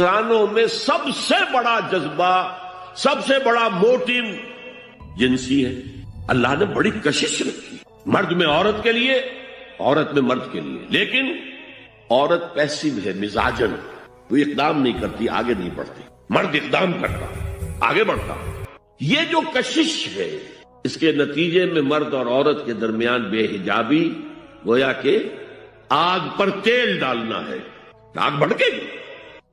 انسانوں میں سب سے بڑا جذبہ، سب سے بڑا موٹیو جنسی ہے۔ اللہ نے بڑی کشش رکھی، مرد میں عورت کے لیے، عورت میں مرد کے لیے، لیکن عورت پیسیو ہے، مزاجن، وہ اقدام نہیں کرتی، آگے نہیں بڑھتی، مرد اقدام کرتا، آگے بڑھتا۔ یہ جو کشش ہے، اس کے نتیجے میں مرد اور عورت کے درمیان بے حجابی گویا کہ آگ پر تیل ڈالنا ہے، آگ بھڑکے گی۔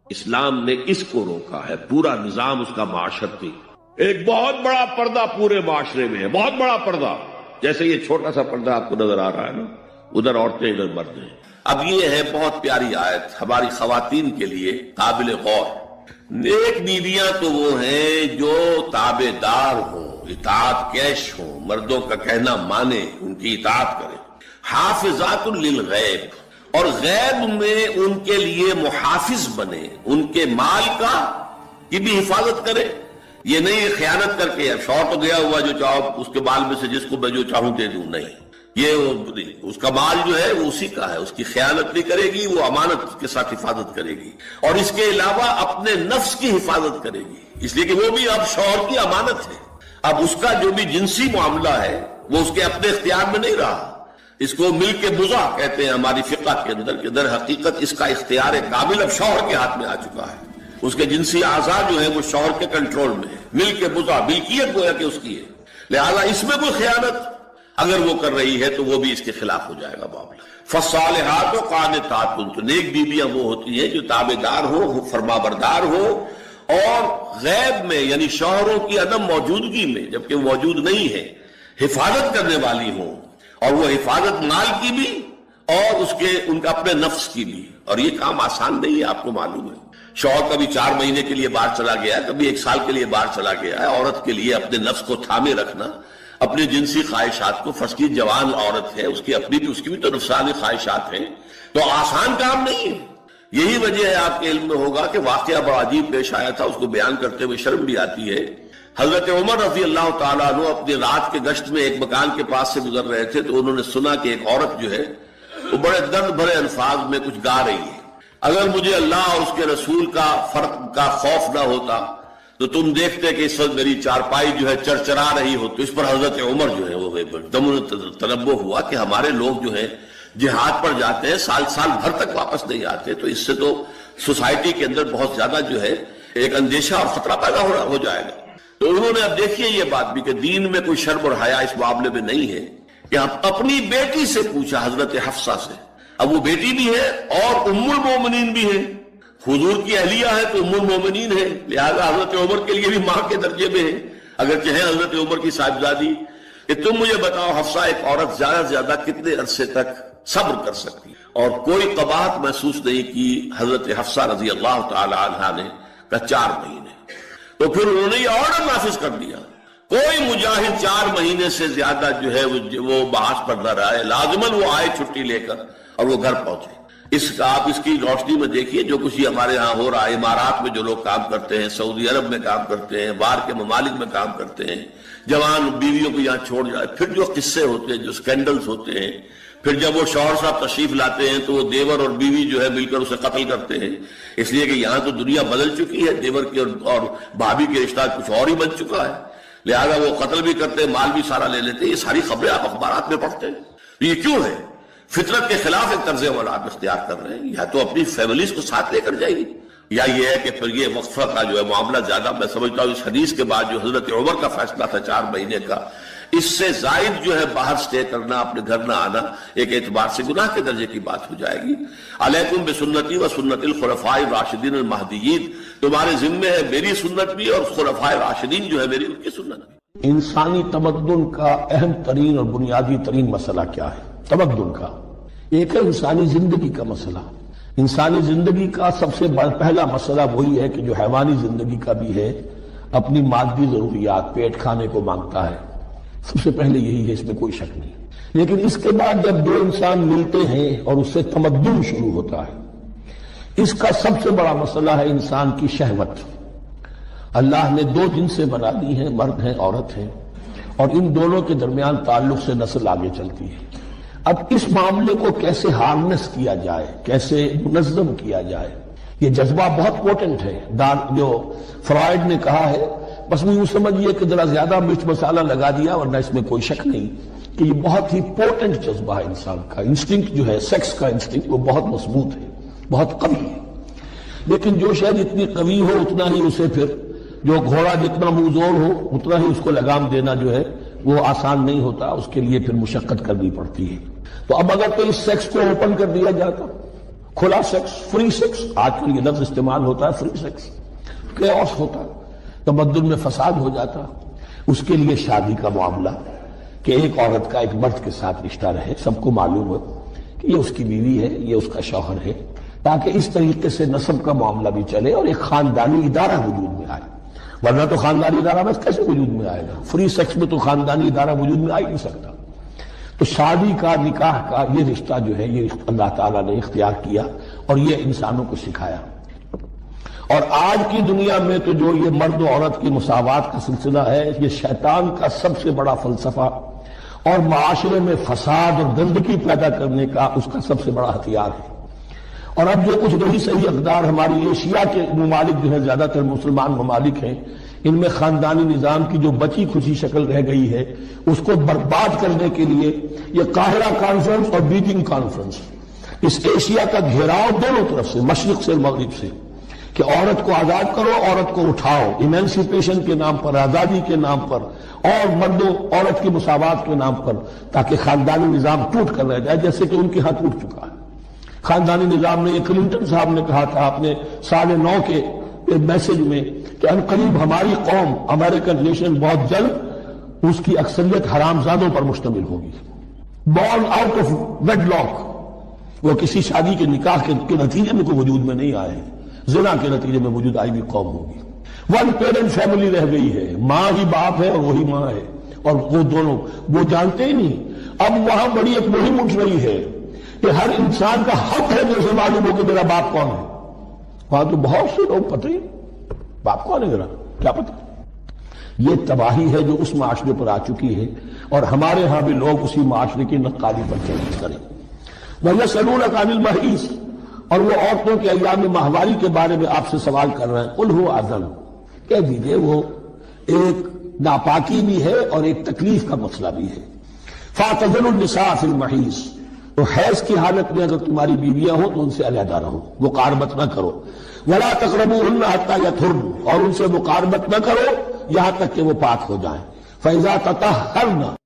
اسلام نے اس کو روکا ہے، پورا نظام اس کا معاشرتی، ایک بہت بڑا پردہ پورے معاشرے میں ہے، بہت بڑا پردہ، جیسے یہ چھوٹا سا پردہ آپ کو نظر آ رہا ہے نا، ادھر عورتیں ادھر مرد ہیں۔ اب یہ ہے بہت پیاری آیت ہماری خواتین کے لیے قابل غور۔ نیک بیویاں تو وہ ہیں جو تابع دار ہوں، اطاعت کیش ہوں، مردوں کا کہنا مانے، ان کی اطاعت کرے۔ حافظات للغیب، اور غیب میں ان کے لیے محافظ بنے، ان کے مال کا کی بھی حفاظت کرے۔ یہ نہیں خیانت کر کے شوہر تو گیا ہوا جو چاہو اس کے مال میں سے جس کو میں جو چاہوں دے دوں، نہیں، یہ اس کا مال جو ہے وہ اسی کا ہے، اس کی خیانت نہیں کرے گی، وہ امانت کے ساتھ حفاظت کرے گی، اور اس کے علاوہ اپنے نفس کی حفاظت کرے گی، اس لیے کہ وہ بھی اب شوہر کی امانت ہے۔ اب اس کا جو بھی جنسی معاملہ ہے وہ اس کے اپنے اختیار میں نہیں رہا، اس کو مل کے بزا کہتے ہیں ہماری فقہ کے اندر، کہ در حقیقت اس کا اختیار کامل اب شوہر کے ہاتھ میں آ چکا ہے، اس کے جنسی اعضاء جو ہے وہ شوہر کے کنٹرول میں ہے، مل کے بزا، ملکیت گویا کہ اس کی ہے، لہذا اس میں کوئی خیانت اگر وہ کر رہی ہے تو وہ بھی اس کے خلاف ہو جائے گا معاملہ۔ فالصالحات قانتات، تو نیک بیویاں وہ ہوتی ہیں جو تابع دار ہو، فرما بردار ہو، اور غیب میں یعنی شوہروں کی عدم موجودگی میں جبکہ وہ موجود نہیں ہے حفاظت کرنے والی ہوں، اور وہ حفاظت مال کی بھی اور اس کے ان کا اپنے نفس کی بھی، اور یہ کام آسان نہیں ہے، آپ کو معلوم ہے۔ شوہر کبھی 4 مہینے کے لیے باہر چلا گیا ہے، کبھی 1 سال کے لیے باہر چلا گیا ہے، عورت کے لیے اپنے نفس کو تھامے رکھنا، اپنے جنسی خواہشات کو، فرض کی جوان عورت ہے، اس کی اپنی بھی، اس کی بھی تو نفسانی خواہشات ہیں، تو آسان کام نہیں ہے۔ یہی وجہ ہے، آپ کے علم میں ہوگا کہ واقعہ بڑا عجیب پیش آیا تھا، اس کو بیان کرتے ہوئے شرم بھی آتی ہے۔ حضرت عمر رضی اللہ تعالیٰ عنہ اپنی رات کے گشت میں ایک مکان کے پاس سے گزر رہے تھے، تو انہوں نے سنا کہ ایک عورت جو ہے وہ بڑے درد بھرے الفاظ میں کچھ گا رہی ہے۔ اگر مجھے اللہ اور اس کے رسول کا فرق کا خوف نہ ہوتا تو تم دیکھتے کہ اس وقت میری چارپائی جو ہے چرچرا رہی ہو۔ تو اس پر حضرت عمر جو ہے وہ تنبہ ہوا کہ ہمارے لوگ جو ہیں جہاد پر جاتے ہیں، سال سال بھر تک واپس نہیں آتے، تو اس سے تو سوسائٹی کے اندر بہت زیادہ جو ہے ایک اندیشہ اور خطرہ پیدا ہو جائے گا۔ تو انہوں نے اب دیکھیے یہ بات بھی کہ دین میں کوئی شرم اور حیا اس معاملے میں نہیں ہے، کہ اپنی بیٹی سے پوچھا، حضرت حفصہ سے، اب وہ بیٹی بھی ہے اور ام المومنین بھی ہے، حضور کی اہلیہ ہے تو ام المومنین ہے، لہذا حضرت عمر کے لیے بھی ماں کے درجے میں ہے، اگرچہ ہے حضرت عمر کی صاحبزادی، کہ تم مجھے بتاؤ حفصہ، ایک عورت زیادہ سے زیادہ کتنے عرصے تک صبر کر سکتی؟ اور کوئی قباحت محسوس نہیں کی حضرت حفصہ رضی اللہ تعالی عنہا نے، کہ 4 مہینے۔ تو پھر انہوں نے یہ آرڈر نافذ کر دیا، کوئی مجاہد 4 مہینے سے زیادہ جو ہے وہ بحث پر نہ رہے، لازماً وہ آئے چھٹی لے کر اور وہ گھر پہنچے۔ آپ اس کی روشنی میں دیکھیے جو کچھ ہمارے ہاں ہو رہا ہے، امارات میں جو لوگ کام کرتے ہیں، سعودی عرب میں کام کرتے ہیں، باہر کے ممالک میں کام کرتے ہیں، جوان بیویوں کو یہاں چھوڑ جائے، پھر جو قصے ہوتے ہیں، جو سکینڈلز ہوتے ہیں، پھر جب وہ شوہر صاحب تشریف لاتے ہیں تو وہ دیور اور بیوی جو ہے مل کر اسے قتل کرتے ہیں، اس لیے کہ یہاں تو دنیا بدل چکی ہے، دیور کی اور بھابھی کے رشتہ کچھ اور ہی بن چکا ہے، لہذا وہ قتل بھی کرتے ہیں، مال بھی سارا لے لیتے ہیں۔ یہ ساری خبریں آپ اخبارات میں پڑھتے ہیں۔ یہ کیوں ہے؟ فطرت کے خلاف ایک طرز عمل آپ اختیار کر رہے ہیں، یا تو اپنی فیملیز کو ساتھ لے کر جائیے، یا یہ ہے کہ پھر یہ وقفہ کا جو ہے معاملہ زیادہ، میں سمجھتا ہوں اس حدیث کے بعد جو حضرت عمر کا فیصلہ تھا 4 مہینے کا، اس سے زائد جو ہے باہر سٹے کرنا، اپنے گھر نہ آنا، ایک اعتبار سے گناہ کے درجے کی بات ہو جائے گی۔ علیکم بسنتی و سنت الخلفاء الراشدین المہدیین، تمہارے ذمے ہے میری سنت بھی اور خلفاء راشدین جو ہے میری، ان کی سنت بھی۔ انسانی تمدن کا اہم ترین اور بنیادی ترین مسئلہ کیا ہے؟ تمدن کا ایک ہے انسانی زندگی کا مسئلہ۔ انسانی زندگی کا سب سے پہلا مسئلہ وہی ہے کہ جو حیوانی زندگی کا بھی ہے، اپنی مادی ضروریات، پیٹ کھانے کو مانگتا ہے، سب سے پہلے یہی ہے، اس میں کوئی شک نہیں۔ لیکن اس کے بعد جب 2 انسان ملتے ہیں اور اس سے تمدن شروع ہوتا ہے، اس کا سب سے بڑا مسئلہ ہے انسان کی شہوت۔ اللہ نے 2 جنسیں بنا دی ہیں، مرد ہیں، عورت ہیں، اور ان دونوں کے درمیان تعلق سے نسل آگے چلتی ہے۔ اب اس معاملے کو کیسے ہارنس کیا جائے، کیسے منظم کیا جائے، یہ جذبہ بہت پوٹنٹ ہے. جو فرائڈ نے کہا ہے بس وہ یوں سمجھیے کہ ذرا زیادہ مرچ مسالہ لگا دیا، ورنہ اس میں کوئی شک نہیں کہ یہ بہت ہی پوٹنٹ جذبہ ہے انسان کا. انسٹنکٹ جو ہے سیکس کا انسٹنکٹ وہ بہت مضبوط ہے، بہت قوی ہے. لیکن جو شاید اتنی قوی ہو اتنا ہی اسے پھر جو گھوڑا جتنا منہ زور ہو اتنا ہی اس کو لگام دینا جو ہے وہ آسان نہیں ہوتا، اس کے لیے پھر مشقت کرنی پڑتی ہے. تو اب اگر تو اس سیکس کو اوپن کر دیا جاتا، کھلا سیکس، فری سیکس، آج کل یہ لفظ استعمال ہوتا ہے فری سیکس، کیوس ہوتا، تمدن میں فساد ہو جاتا. اس کے لیے شادی کا معاملہ کہ ایک عورت کا ایک مرد کے ساتھ رشتہ رہے، سب کو معلوم ہو کہ یہ اس کی بیوی ہے، یہ اس کا شوہر ہے، تاکہ اس طریقے سے نسب کا معاملہ بھی چلے اور ایک خاندانی ادارہ وجود میں آئے. ورنہ تو خاندانی ادارہ بس کیسے وجود میں آئے گا؟ فری سیکس میں تو خاندانی ادارہ وجود میں آ ہی نہیں سکتا. تو شادی کا، نکاح کا یہ رشتہ جو ہے یہ اللہ تعالیٰ نے اختیار کیا اور یہ انسانوں کو سکھایا. اور آج کی دنیا میں تو جو یہ مرد و عورت کی مساوات کا سلسلہ ہے یہ شیطان کا سب سے بڑا فلسفہ اور معاشرے میں فساد اور گندگی پیدا کرنے کا اس کا سب سے بڑا ہتھیار ہے. اور اب جو کچھ رہی صحیح اقدار ہماری ایشیا کے ممالک جو ہے زیادہ تر مسلمان ممالک ہیں، ان میں خاندانی نظام کی جو بچی کھچی شکل رہ گئی ہے اس کو برباد کرنے کے لیے یہ قاہرہ کانفرنس اور بیجنگ کانفرنس، اس ایشیا کا گھیراؤ دونوں طرف سے، مشرق سے مغرب سے، کہ عورت کو آزاد کرو، عورت کو اٹھاؤ، ایمینسیپیشن کے نام پر، آزادی کے نام پر، اور مرد و عورت کی مساوات کے نام پر، تاکہ خاندانی نظام ٹوٹ کر رہ جائے جیسے کہ ان کے ہاں ٹوٹ چکا ہے. خاندانی نظام نے، کلنٹن صاحب نے کہا تھا اپنے سال 9 کے میسج میں کہ ان قریب ہماری قوم، امریکن نیشن، بہت جلد اس کی اکثریت حرامزادوں پر مشتمل ہوگی. Born out of wedlock, وہ کسی شادی کے نکاح کے نتیجے میں کوئی وجود میں نہیں آئے ہیں، زنا کے نتیجے میں وجود آئی بھی قوم ہوگی. ون پیرنٹ فیملی رہ گئی ہے، ماں ہی باپ ہے اور وہی ماں ہے، اور وہ دونوں وہ جانتے ہی نہیں. اب وہاں بڑی ایک مہم اٹھ رہی ہے کہ ہر انسان کا حق ہے جیسے معلوم ہو کہ میرا باپ کون ہے. وہاں تو بہت سے لوگ پتہ ہی باپ کون ہے، میرا کیا پتہ. یہ تباہی ہے جو اس معاشرے پر آ چکی ہے، اور ہمارے ہاں بھی لوگ اسی معاشرے کی نقالی پر چل کریں. وَيَسْأَلُونَكَ عَنِ الْمَحِيضِ، اور وہ عورتوں کے ایام ماہواری کے بارے میں آپ سے سوال کر رہے ہیں. قُلْ هُوَ أَذًى، کہہ دیجئے وہ ایک ناپاکی بھی ہے اور ایک تکلیف کا مسئلہ بھی ہے. فَاعْتَزِلُوا النِّسَاءَ فِي الْمَحِيضِ، تو حیض کی حالت میں اگر تمہاری بیویاں ہوں تو ان سے علیحدہ رہو، مقاربت نہ کرو. وَلَا تَقْرَبُوهُنَّ حَتَّى يَطْهُرْنَ، اور ان سے مقاربت نہ کرو یہاں تک کہ وہ پاک ہو جائیں. فَإِذَا تَطَهَّرْنَ،